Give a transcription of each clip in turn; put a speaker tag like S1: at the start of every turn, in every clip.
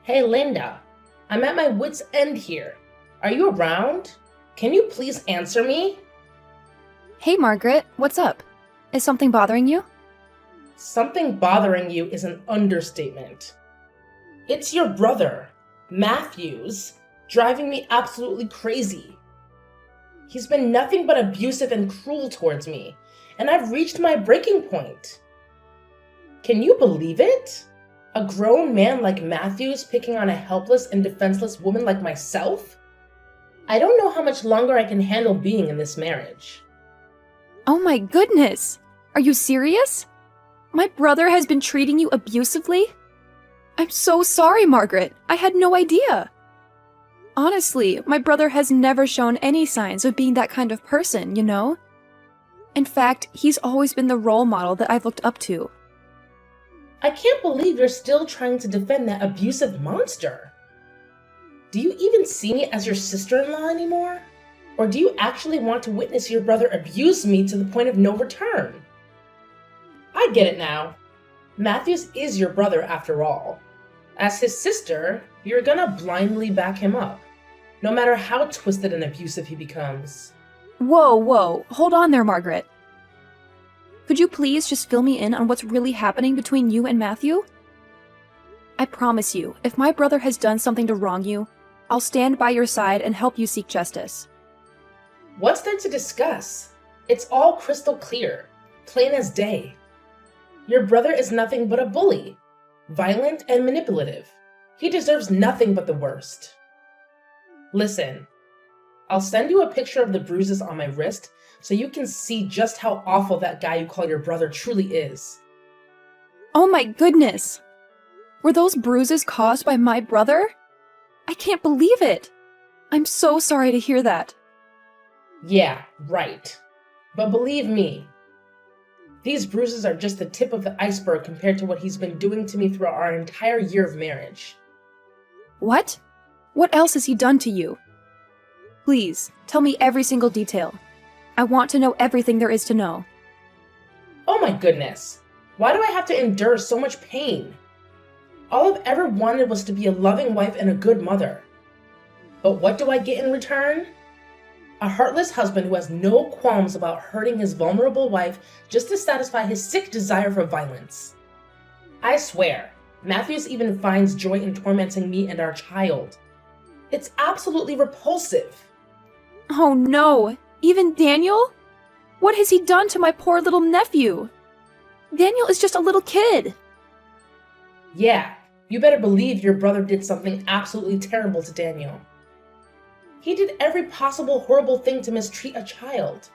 S1: Hey Linda, I'm at my wit's end here. Are you around? Can you please answer me?
S2: Hey Margaret, what's up? Is something bothering you?
S1: Something bothering you is an understatement. It's your brother, Matthews, driving me absolutely crazy. He's been nothing but abusive and cruel towards me, and I've reached my breaking point. Can you believe it? A grown man like Matthews picking on a helpless and defenseless woman like myself? I don't know how much longer I can handle being in this marriage.
S2: Oh my goodness! Are you serious? My brother has been treating you abusively? I'm so sorry, Margaret. I had no idea. Honestly, my brother has never shown any signs of being that kind of person, you know? In fact, he's always been the role model that I've looked up to.
S1: I can't believe you're still trying to defend that abusive monster. Do you even see me as your sister-in-law anymore? Or do you actually want to witness your brother abuse me to the point of no return? I get it now. Matthews is your brother after all. As his sister, you're gonna blindly back him up, no matter how twisted and abusive he becomes.
S2: Whoa, hold on there, Margaret. Could you please just fill me in on what's really happening between you and Matthew? I promise you, if my brother has done something to wrong you, I'll stand by your side and help you seek justice.
S1: What's there to discuss? It's all crystal clear, plain as day. Your brother is nothing but a bully, violent and manipulative. He deserves nothing but the worst. Listen, I'll send you a picture of the bruises on my wrist so you can see just how awful that guy you call your brother truly is.
S2: Oh my goodness! Were those bruises caused by my brother? I can't believe it! I'm so sorry to hear that.
S1: Yeah, right. But believe me, these bruises are just the tip of the iceberg compared to what he's been doing to me throughout our entire year of marriage.
S2: What? What else has he done to you? Please, tell me every single detail. I want to know everything there is to know.
S1: Oh my goodness. Why do I have to endure so much pain? All I've ever wanted was to be a loving wife and a good mother. But what do I get in return? A heartless husband who has no qualms about hurting his vulnerable wife just to satisfy his sick desire for violence. I swear, Matthews even finds joy in tormenting me and our child. It's absolutely repulsive.
S2: Oh no! Even Daniel? What has he done to my poor little nephew? Daniel is just a little kid.
S1: Yeah, you better believe your brother did something absolutely terrible to Daniel. He did every possible horrible thing to mistreat a child.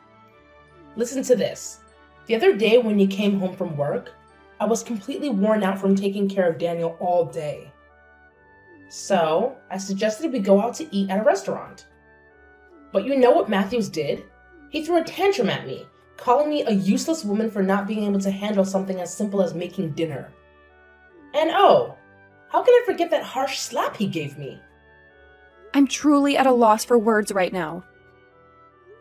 S1: Listen to this. The other day when you came home from work, I was completely worn out from taking care of Daniel all day. So, I suggested we go out to eat at a restaurant. But you know what Matthews did? He threw a tantrum at me, calling me a useless woman for not being able to handle something as simple as making dinner. And oh, how can I forget that harsh slap he gave me?
S2: I'm truly at a loss for words right now.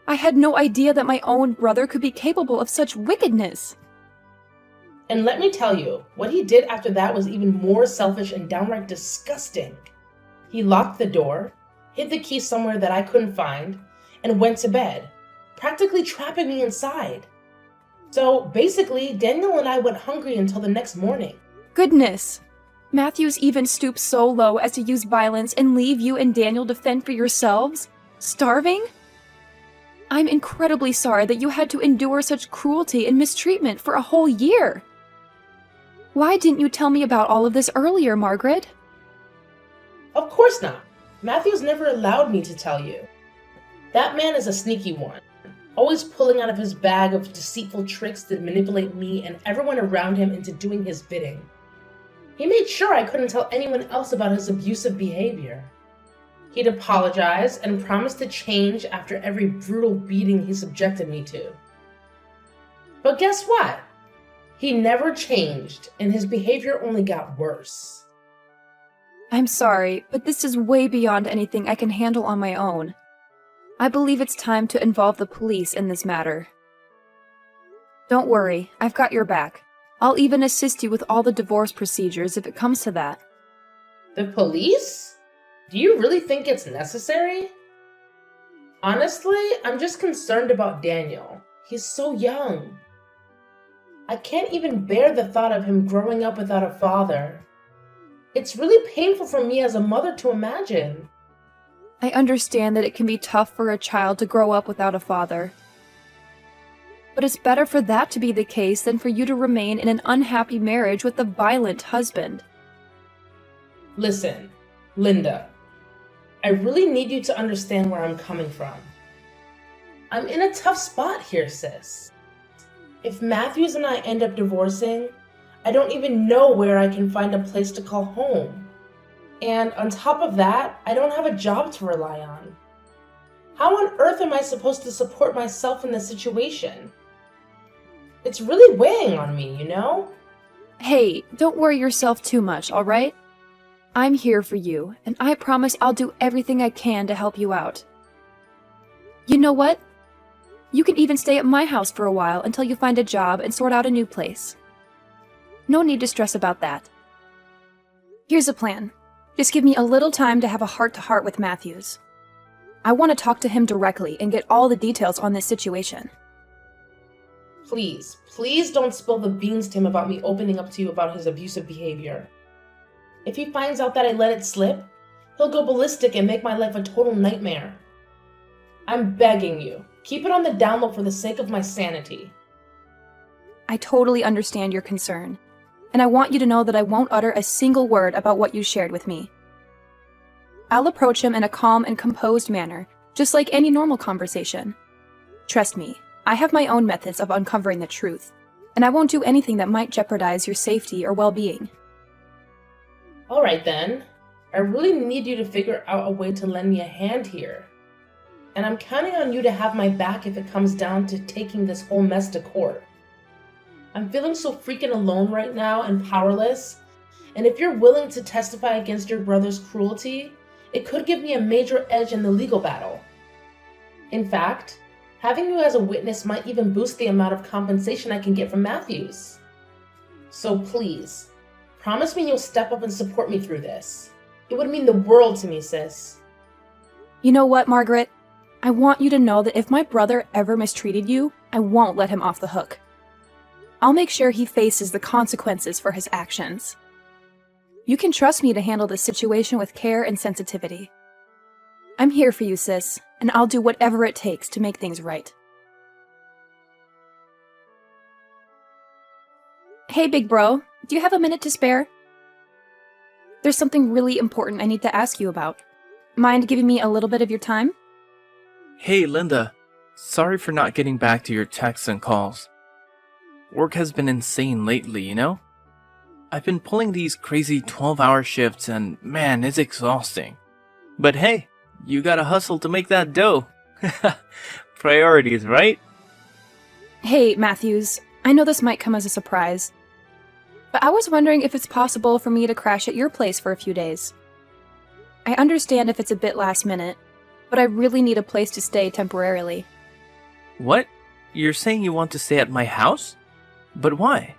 S2: I had no idea that my own brother could be capable of such wickedness.
S1: And let me tell you, what he did after that was even more selfish and downright disgusting. He locked the door, hid the key somewhere that I couldn't find, and went to bed, practically trapping me inside. So basically, Daniel and I went hungry until the next morning.
S2: Goodness! Matthews even stooped so low as to use violence and leave you and Daniel to fend for yourselves? Starving? I'm incredibly sorry that you had to endure such cruelty and mistreatment for a whole year. Why didn't you tell me about all of this earlier, Margaret?
S1: Of course not. Matthews never allowed me to tell you. That man is a sneaky one, always pulling out of his bag of deceitful tricks to manipulate me and everyone around him into doing his bidding. He made sure I couldn't tell anyone else about his abusive behavior. He'd apologize and promise to change after every brutal beating he subjected me to. But guess what? He never changed, and his behavior only got worse.
S2: I'm sorry, but this is way beyond anything I can handle on my own. I believe it's time to involve the police in this matter. Don't worry, I've got your back. I'll even assist you with all the divorce procedures if it comes to that.
S1: The police? Do you really think it's necessary? Honestly, I'm just concerned about Daniel. He's so young. I can't even bear the thought of him growing up without a father. It's really painful for me as a mother to imagine.
S2: I understand that it can be tough for a child to grow up without a father. But it's better for that to be the case than for you to remain in an unhappy marriage with a violent husband.
S1: Listen, Linda, I really need you to understand where I'm coming from. I'm in a tough spot here, sis. If Matthews and I end up divorcing, I don't even know where I can find a place to call home. And on top of that, I don't have a job to rely on. How on earth am I supposed to support myself in this situation? It's really weighing on me, you know?
S2: Hey, don't worry yourself too much, alright? I'm here for you, and I promise I'll do everything I can to help you out. You know what? You can even stay at my house for a while until you find a job and sort out a new place. No need to stress about that. Here's a plan. Just give me a little time to have a heart-to-heart with Matthews. I want to talk to him directly and get all the details on this situation.
S1: Please don't spill the beans to him about me opening up to you about his abusive behavior. If he finds out that I let it slip, he'll go ballistic and make my life a total nightmare. I'm begging you, keep it on the down low for the sake of my sanity.
S2: I totally understand your concern, and I want you to know that I won't utter a single word about what you shared with me. I'll approach him in a calm and composed manner, just like any normal conversation. Trust me, I have my own methods of uncovering the truth, and I won't do anything that might jeopardize your safety or well-being.
S1: Alright then, I really need you to figure out a way to lend me a hand here. And I'm counting on you to have my back if it comes down to taking this whole mess to court. I'm feeling so freaking alone right now and powerless, and if you're willing to testify against your brother's cruelty, it could give me a major edge in the legal battle. In fact, having you as a witness might even boost the amount of compensation I can get from Matthews. So please, promise me you'll step up and support me through this. It would mean the world to me, sis.
S2: You know what, Margaret? I want you to know that if my brother ever mistreated you, I won't let him off the hook. I'll make sure he faces the consequences for his actions. You can trust me to handle this situation with care and sensitivity. I'm here for you, sis, and I'll do whatever it takes to make things right. Hey, big bro, do you have a minute to spare? There's something really important I need to ask you about. Mind giving me a little bit of your time?
S3: Hey, Linda. Sorry for not getting back to your texts and calls. Work has been insane lately, you know? I've been pulling these crazy 12-hour shifts and, man, it's exhausting. But hey, you gotta hustle to make that dough. Priorities, right?
S2: Hey, Matthews. I know this might come as a surprise, but I was wondering if it's possible for me to crash at your place for a few days. I understand if it's a bit last minute, but I really need a place to stay temporarily.
S3: What? You're saying you want to stay at my house? But why?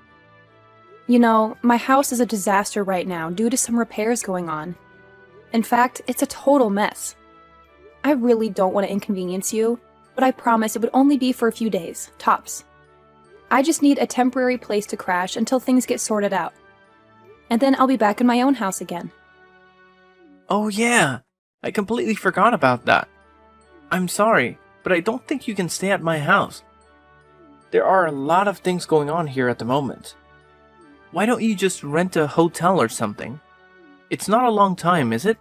S2: You know, my house is a disaster right now due to some repairs going on. In fact, it's a total mess. I really don't want to inconvenience you, but I promise it would only be for a few days, tops. I just need a temporary place to crash until things get sorted out. And then I'll be back in my own house again.
S3: Oh yeah, I completely forgot about that. I'm sorry, but I don't think you can stay at my house. There are a lot of things going on here at the moment. Why don't you just rent a hotel or something? It's not a long time, is it?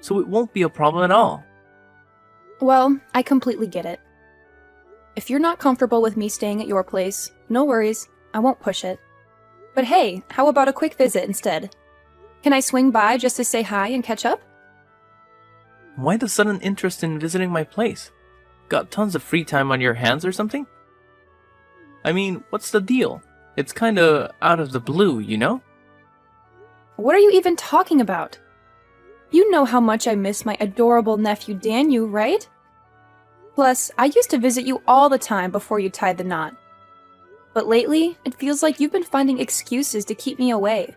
S3: So it won't be a problem at all.
S2: Well, I completely get it. If you're not comfortable with me staying at your place, no worries, I won't push it. But hey, how about a quick visit instead? Can I swing by just to say hi and catch up?
S3: Why the sudden interest in visiting my place? Got tons of free time on your hands or something? I mean, what's the deal? It's kinda out of the blue, you know?
S2: What are you even talking about? You know how much I miss my adorable nephew Daniel, right? Plus, I used to visit you all the time before you tied the knot. But lately, it feels like you've been finding excuses to keep me away.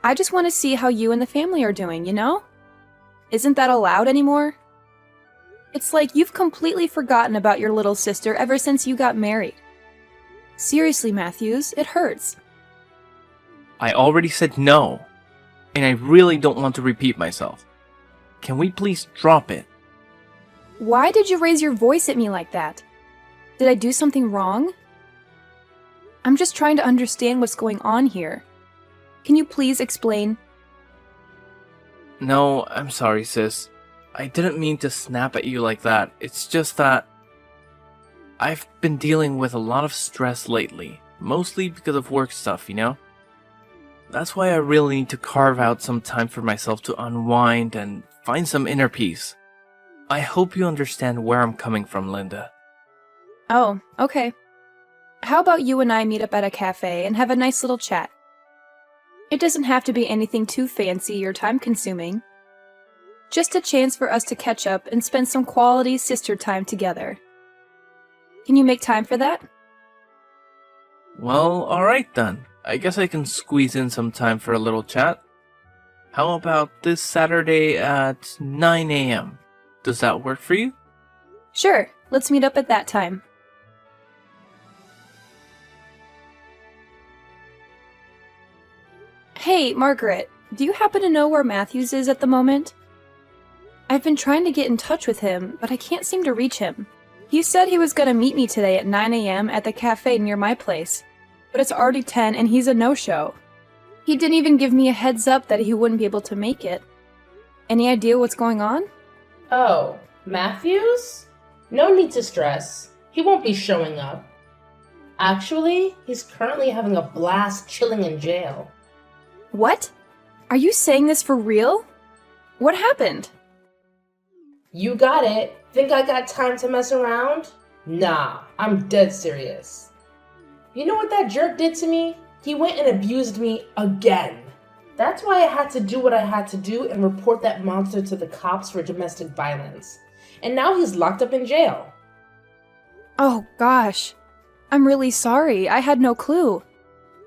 S2: I just want to see how you and the family are doing, you know? Isn't that allowed anymore? It's like you've completely forgotten about your little sister ever since you got married. Seriously, Matthews, it hurts.
S3: I already said no, and I really don't want to repeat myself. Can we please drop it?
S2: Why did you raise your voice at me like that? Did I do something wrong? I'm just trying to understand what's going on here. Can you please explain?
S3: No, I'm sorry, sis. I didn't mean to snap at you like that. It's just that I've been dealing with a lot of stress lately, mostly because of work stuff, you know? That's why I really need to carve out some time for myself to unwind and find some inner peace. I hope you understand where I'm coming from, Linda.
S2: Oh, okay. How about you and I meet up at a cafe and have a nice little chat? It doesn't have to be anything too fancy or time-consuming. Just a chance for us to catch up and spend some quality sister time together. Can you make time for that?
S3: Well, alright then. I guess I can squeeze in some time for a little chat. How about this Saturday at 9 a.m.? Does that work for you?
S2: Sure, let's meet up at that time. Hey, Margaret, do you happen to know where Matthews is at the moment? I've been trying to get in touch with him, but I can't seem to reach him. He said he was going to meet me today at 9 a.m. at the cafe near my place, but it's already 10 and he's a no-show. He didn't even give me a heads up that he wouldn't be able to make it. Any idea what's going on?
S1: Oh, Matthews? No need to stress. He won't be showing up. Actually, he's currently having a blast chilling in jail.
S2: What? Are you saying this for real? What happened?
S1: You got it. Think I got time to mess around? Nah, I'm dead serious. You know what that jerk did to me? He went and abused me again. That's why I had to do what I had to do and report that monster to the cops for domestic violence. And now he's locked up in jail.
S2: Oh gosh. I'm really sorry. I had no clue.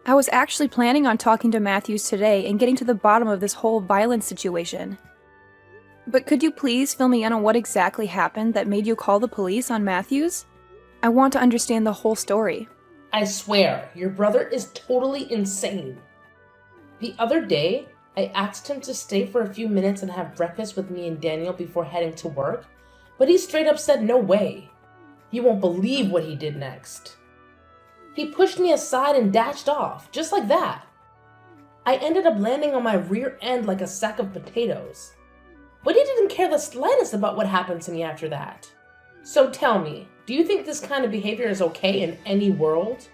S2: I was actually planning on talking to Matthews today and getting to the bottom of this whole violence situation. But could you please fill me in on what exactly happened that made you call the police on Matthews? I want to understand the whole story.
S1: I swear, your brother is totally insane. The other day, I asked him to stay for a few minutes and have breakfast with me and Daniel before heading to work, but he straight up said no way. You won't believe what he did next. He pushed me aside and dashed off, just like that. I ended up landing on my rear end like a sack of potatoes. But he didn't care the slightest about what happened to me after that. So tell me, do you think this kind of behavior is okay in any world?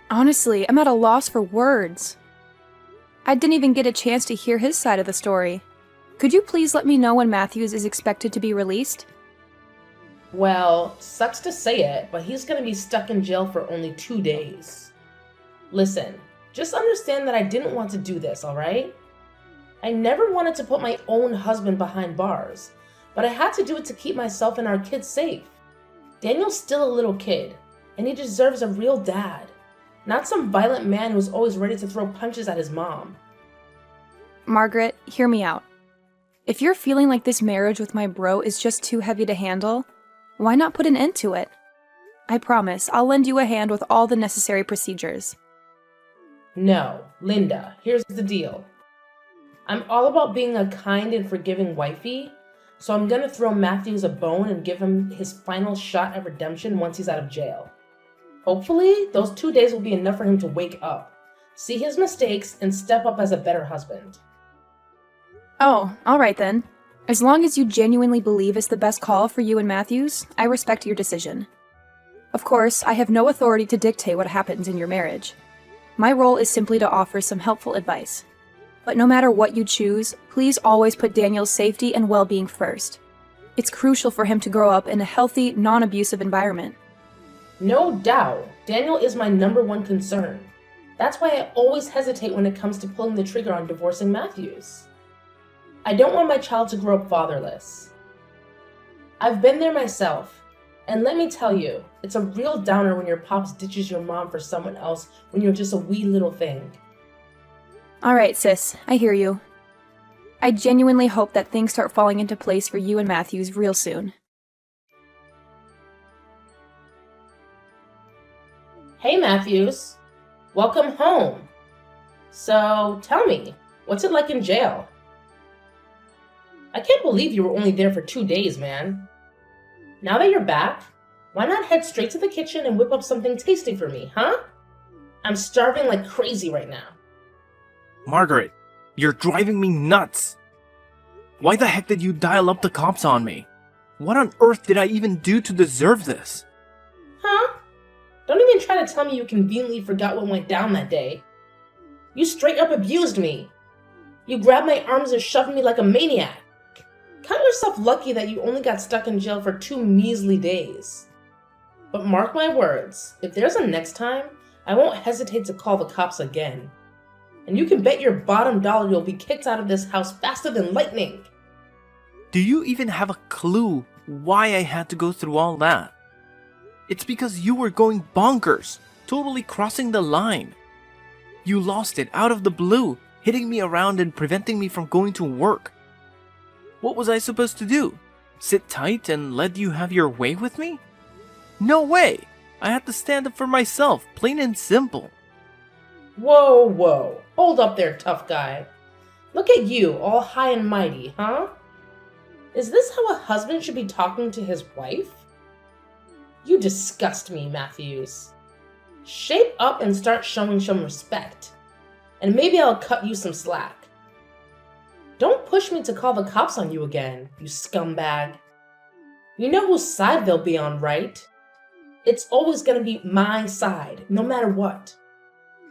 S2: Honestly, I'm at a loss for words. I didn't even get a chance to hear his side of the story. Could you please let me know when Matthews is expected to be released?
S1: Well, sucks to say it, but he's gonna be stuck in jail for only 2 days. Listen, just understand that I didn't want to do this, alright? I never wanted to put my own husband behind bars, but I had to do it to keep myself and our kids safe. Daniel's still a little kid, and he deserves a real dad, not some violent man who's always ready to throw punches at his mom.
S2: Margaret, hear me out. If you're feeling like this marriage with my bro is just too heavy to handle, why not put an end to it? I promise, I'll lend you a hand with all the necessary procedures.
S1: No, Linda, here's the deal. I'm all about being a kind and forgiving wifey, so I'm gonna throw Matthews a bone and give him his final shot at redemption once he's out of jail. Hopefully, those 2 days will be enough for him to wake up, see his mistakes, and step up as a better husband.
S2: Oh, alright then. As long as you genuinely believe it's the best call for you and Matthews, I respect your decision. Of course, I have no authority to dictate what happens in your marriage. My role is simply to offer some helpful advice. But no matter what you choose, please always put Daniel's safety and well-being first. It's crucial for him to grow up in a healthy, non-abusive environment.
S1: No doubt, Daniel is my #1 concern. That's why I always hesitate when it comes to pulling the trigger on divorcing Matthews. I don't want my child to grow up fatherless. I've been there myself, and let me tell you, it's a real downer when your pops ditches your mom for someone else when you're just a wee little thing.
S2: Alright, sis, I hear you. I genuinely hope that things start falling into place for you and Matthews real soon.
S1: Hey, Matthews. Welcome home. So, tell me, what's it like in jail? I can't believe you were only there for 2 days, man. Now that you're back, why not head straight to the kitchen and whip up something tasty for me, huh? I'm starving like crazy right now.
S3: Margaret, you're driving me nuts! Why the heck did you dial up the cops on me? What on earth did I even do to deserve this?
S1: Huh? Don't even try to tell me you conveniently forgot what went down that day. You straight up abused me. You grabbed my arms and shoved me like a maniac. Count yourself lucky that you only got stuck in jail for 2 measly days. But mark my words, if there's a next time, I won't hesitate to call the cops again. And you can bet your bottom dollar you'll be kicked out of this house faster than lightning.
S3: Do you even have a clue why I had to go through all that? It's because you were going bonkers, totally crossing the line. You lost it out of the blue, hitting me around and preventing me from going to work. What was I supposed to do? Sit tight and let you have your way with me? No way! I had to stand up for myself, plain and simple.
S1: Whoa, whoa. Hold up there, tough guy. Look at you, all high and mighty, huh? Is this how a husband should be talking to his wife? You disgust me, Matthews. Shape up and start showing some respect. And maybe I'll cut you some slack. Don't push me to call the cops on you again, you scumbag. You know whose side they'll be on, right? It's always gonna be my side, no matter what.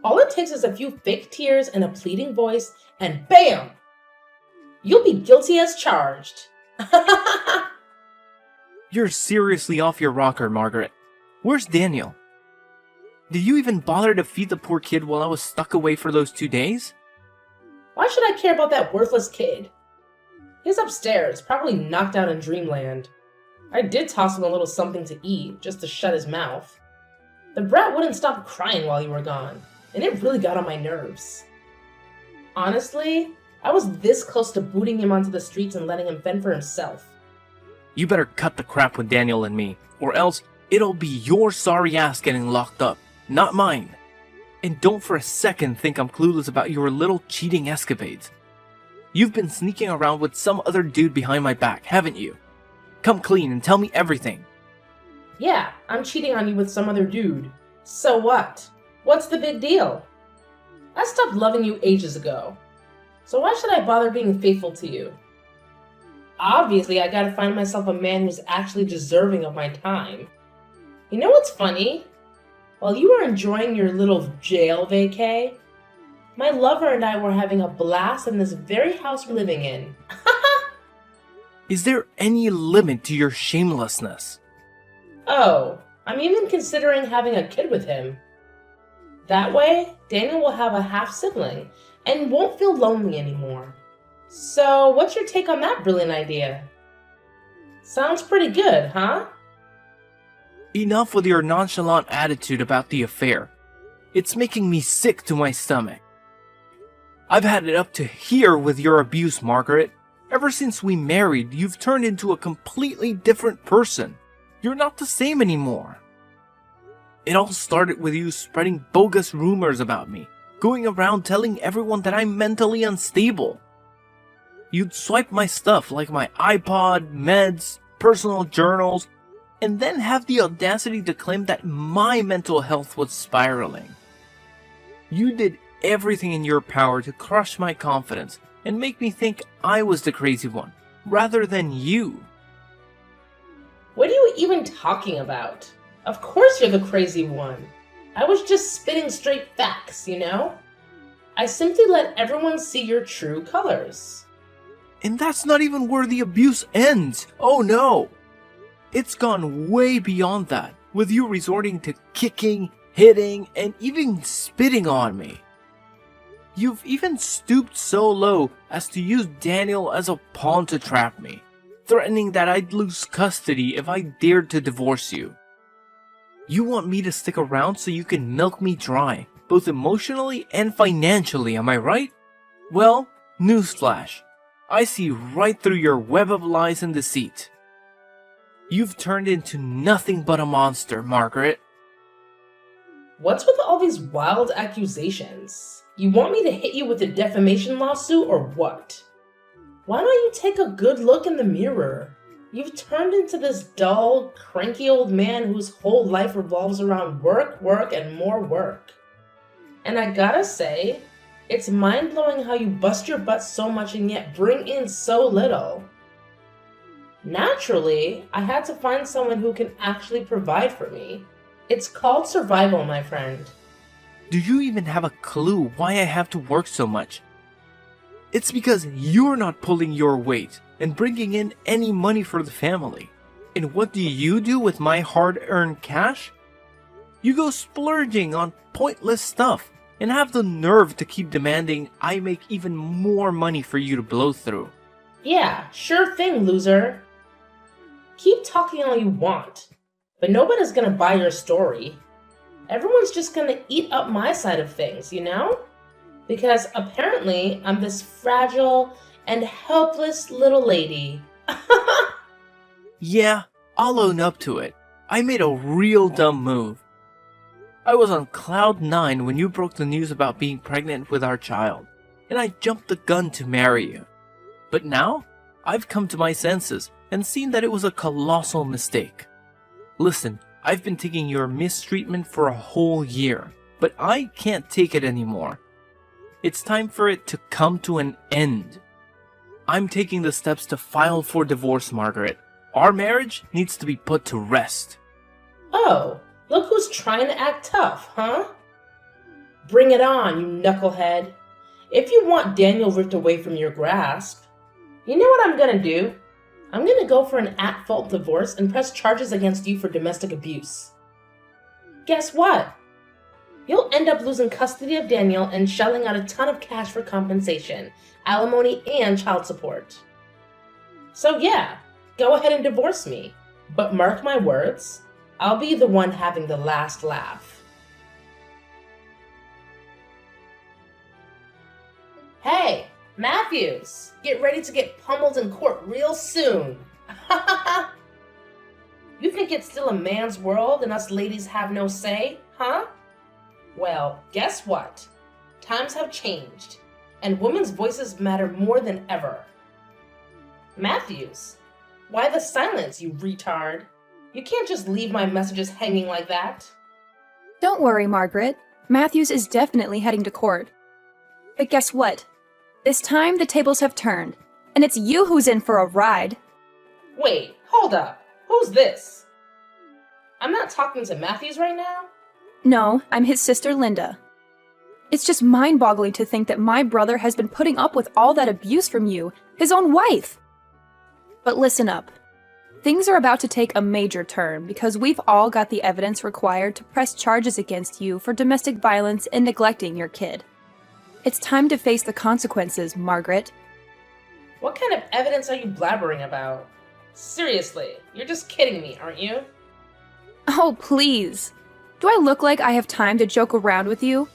S1: All it takes is a few fake tears and a pleading voice, and BAM! You'll be guilty as charged.
S3: You're seriously off your rocker, Margaret. Where's Daniel? Did you even bother to feed the poor kid while I was stuck away for those 2 days?
S1: Why should I care about that worthless kid? He's upstairs, probably knocked out in dreamland. I did toss him a little something to eat, just to shut his mouth. The brat wouldn't stop crying while you were gone, and it really got on my nerves. Honestly, I was this close to booting him onto the streets and letting him fend for himself.
S3: You better cut the crap with Daniel and me, or else it'll be your sorry ass getting locked up, not mine. And don't for a second think I'm clueless about your little cheating escapades. You've been sneaking around with some other dude behind my back, haven't you? Come clean and tell me everything.
S1: Yeah, I'm cheating on you with some other dude. So what? What's the big deal? I stopped loving you ages ago. So why should I bother being faithful to you? Obviously, I gotta find myself a man who's actually deserving of my time. You know what's funny? While you were enjoying your little jail vacay, my lover and I were having a blast in this very house we're living in.
S3: Is there any limit to your shamelessness?
S1: Oh, I'm even considering having a kid with him. That way, Daniel will have a half-sibling and won't feel lonely anymore. So, what's your take on that brilliant idea? Sounds pretty good, huh?
S3: Enough with your nonchalant attitude about the affair. It's making me sick to my stomach. I've had it up to here with your abuse, Margaret. Ever since we married, you've turned into a completely different person. You're not the same anymore. It all started with you spreading bogus rumors about me, going around telling everyone that I'm mentally unstable. You'd swipe my stuff like my iPod, meds, personal journals, and then have the audacity to claim that my mental health was spiraling. You did everything in your power to crush my confidence and make me think I was the crazy one, rather than you.
S1: What are you even talking about? Of course you're the crazy one. I was just spitting straight facts, you know? I simply let everyone see your true colors.
S3: And that's not even where the abuse ends. Oh no! It's gone way beyond that, with you resorting to kicking, hitting, and even spitting on me. You've even stooped so low as to use Daniel as a pawn to trap me, threatening that I'd lose custody if I dared to divorce you. You want me to stick around so you can milk me dry, both emotionally and financially, am I right? Well, newsflash. I see right through your web of lies and deceit. You've turned into nothing but a monster, Margaret.
S1: What's with all these wild accusations? You want me to hit you with a defamation lawsuit or what? Why don't you take a good look in the mirror? You've turned into this dull, cranky old man whose whole life revolves around work, work, and more work. And I gotta say, it's mind-blowing how you bust your butt so much and yet bring in so little. Naturally, I had to find someone who can actually provide for me. It's called survival, my friend.
S3: Do you even have a clue why I have to work so much? It's because you're not pulling your weight and bringing in any money for the family. And what do you do with my hard-earned cash? You go splurging on pointless stuff and have the nerve to keep demanding I make even more money for you to blow through.
S1: Yeah, sure thing, loser. Keep talking all you want, but nobody's gonna buy your story. Everyone's just gonna eat up my side of things, you know? Because apparently I'm this fragile and helpless little lady.
S3: Yeah, I'll own up to it. I made a real dumb move. I was on cloud 9 when you broke the news about being pregnant with our child, and I jumped the gun to marry you. But now, I've come to my senses and seen that it was a colossal mistake. Listen, I've been taking your mistreatment for a whole year, but I can't take it anymore. It's time for it to come to an end. I'm taking the steps to file for divorce, Margaret. Our marriage needs to be put to rest.
S1: Oh, look who's trying to act tough, huh? Bring it on, you knucklehead. If you want Daniel ripped away from your grasp, you know what I'm gonna do? I'm gonna go for an at-fault divorce and press charges against you for domestic abuse. Guess what? You'll end up losing custody of Daniel and shelling out a ton of cash for compensation, alimony, and child support. So yeah, go ahead and divorce me. But mark my words, I'll be the one having the last laugh. Hey, Matthews, get ready to get pummeled in court real soon. You think it's still a man's world and us ladies have no say, huh? Well, guess what? Times have changed, and women's voices matter more than ever. Matthews, why the silence, you retard? You can't just leave my messages hanging like that.
S2: Don't worry, Margaret. Matthews is definitely heading to court. But guess what? This time the tables have turned, and it's you who's in for a ride.
S1: Wait, hold up. Who's this? I'm not talking to Matthews right now?
S2: No, I'm his sister Linda. It's just mind-boggling to think that my brother has been putting up with all that abuse from you, his own wife. But listen up. Things are about to take a major turn because we've all got the evidence required to press charges against you for domestic violence and neglecting your kid. It's time to face the consequences, Margaret.
S1: What kind of evidence are you blabbering about? Seriously, you're just kidding me, aren't you?
S2: Oh, please. Do I look like I have time to joke around with you?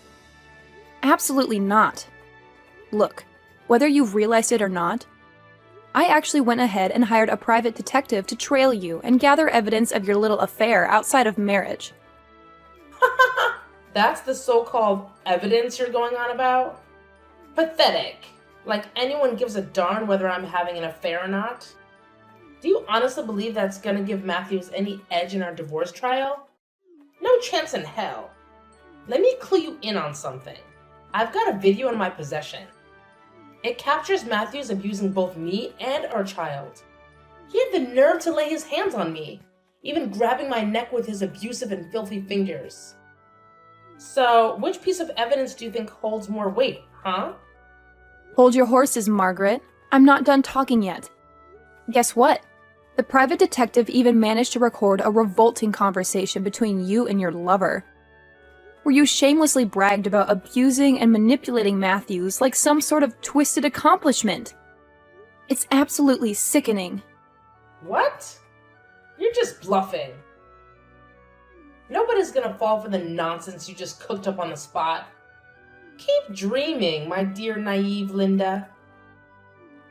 S2: Absolutely not. Look, whether you've realized it or not, I actually went ahead and hired a private detective to trail you and gather evidence of your little affair outside of marriage.
S1: That's the so-called evidence you're going on about? Pathetic. Like anyone gives a darn whether I'm having an affair or not? Do you honestly believe that's gonna give Matthews any edge in our divorce trial? No chance in hell. Let me clue you in on something. I've got a video in my possession. It captures Matthews abusing both me and our child. He had the nerve to lay his hands on me, even grabbing my neck with his abusive and filthy fingers. So, which piece of evidence do you think holds more weight, huh?
S2: Hold your horses, Margaret. I'm not done talking yet. Guess what? The private detective even managed to record a revolting conversation between you and your lover, where you shamelessly bragged about abusing and manipulating Matthews like some sort of twisted accomplishment. It's absolutely sickening.
S1: What? You're just bluffing. Nobody's gonna fall for the nonsense you just cooked up on the spot. Keep dreaming, my dear naive Linda.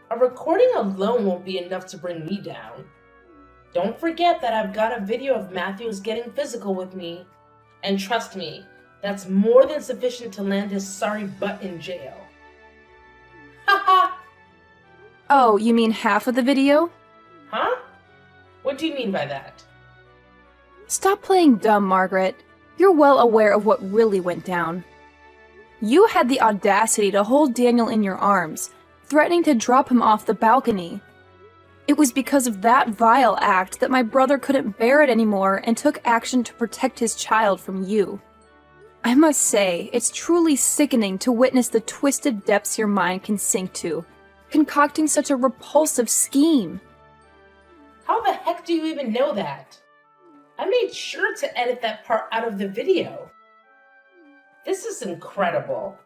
S1: A recording alone won't be enough to bring me down. Don't forget that I've got a video of Matthews getting physical with me. And trust me, that's more than sufficient to land his sorry butt in jail. Haha!
S2: Oh, you mean half of the video?
S1: Huh? What do you mean by that?
S2: Stop playing dumb, Margaret. You're well aware of what really went down. You had the audacity to hold Daniel in your arms, threatening to drop him off the balcony. It was because of that vile act that my brother couldn't bear it anymore and took action to protect his child from you. I must say, it's truly sickening to witness the twisted depths your mind can sink to, concocting such a repulsive scheme.
S1: How the heck do you even know that? I made sure to edit that part out of the video. This is incredible.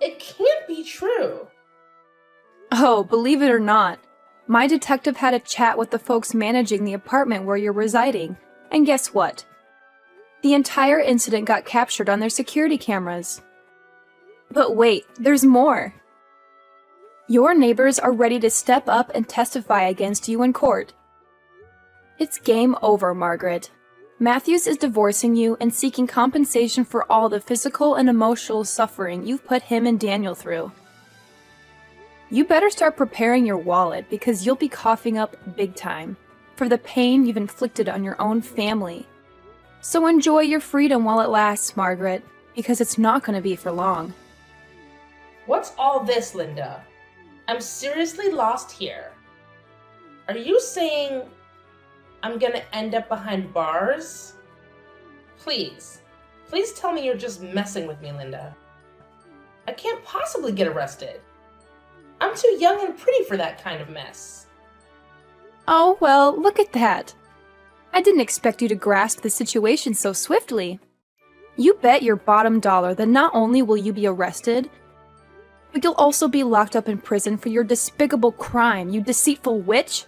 S1: It can't be true.
S2: Oh, believe it or not, my detective had a chat with the folks managing the apartment where you're residing, and guess what? The entire incident got captured on their security cameras. But wait, there's more. Your neighbors are ready to step up and testify against you in court. It's game over, Margaret. Matthews is divorcing you and seeking compensation for all the physical and emotional suffering you've put him and Daniel through. You better start preparing your wallet because you'll be coughing up big time for the pain you've inflicted on your own family. So enjoy your freedom while it lasts, Margaret, because it's not going to be for long.
S1: What's all this, Linda? I'm seriously lost here. Are you saying I'm gonna end up behind bars? Please tell me you're just messing with me, Linda. I can't possibly get arrested. I'm too young and pretty for that kind of mess.
S2: Oh, well, look at that. I didn't expect you to grasp the situation so swiftly. You bet your bottom dollar that not only will you be arrested, but you'll also be locked up in prison for your despicable crime, you deceitful witch.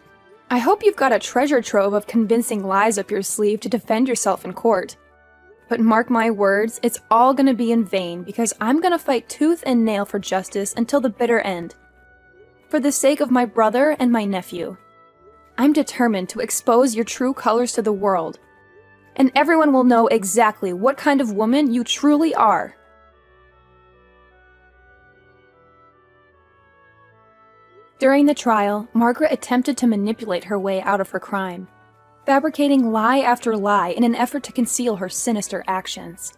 S2: I hope you've got a treasure trove of convincing lies up your sleeve to defend yourself in court. But mark my words, it's all gonna be in vain because I'm gonna fight tooth and nail for justice until the bitter end. For the sake of my brother and my nephew. I'm determined to expose your true colors to the world. And everyone will know exactly what kind of woman you truly are. During the trial, Margaret attempted to manipulate her way out of her crime, fabricating lie after lie in an effort to conceal her sinister actions.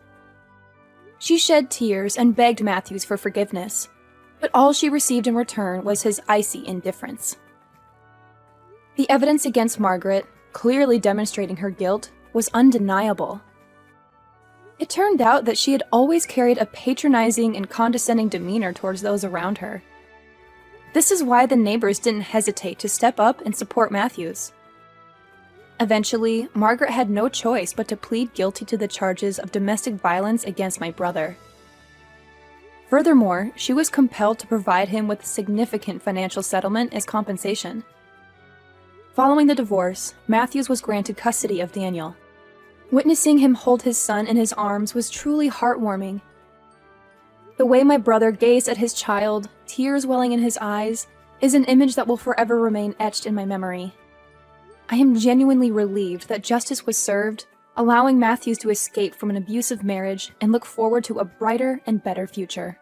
S2: She shed tears and begged Matthews for forgiveness, but all she received in return was his icy indifference. The evidence against Margaret, clearly demonstrating her guilt, was undeniable. It turned out that she had always carried a patronizing and condescending demeanor towards those around her. This is why the neighbors didn't hesitate to step up and support Matthews. Eventually, Margaret had no choice but to plead guilty to the charges of domestic violence against my brother. Furthermore, she was compelled to provide him with a significant financial settlement as compensation. Following the divorce, Matthews was granted custody of Daniel. Witnessing him hold his son in his arms was truly heartwarming. The way my brother gazed at his child, tears welling in his eyes, is an image that will forever remain etched in my memory. I am genuinely relieved that justice was served, allowing Matthews to escape from an abusive marriage and look forward to a brighter and better future.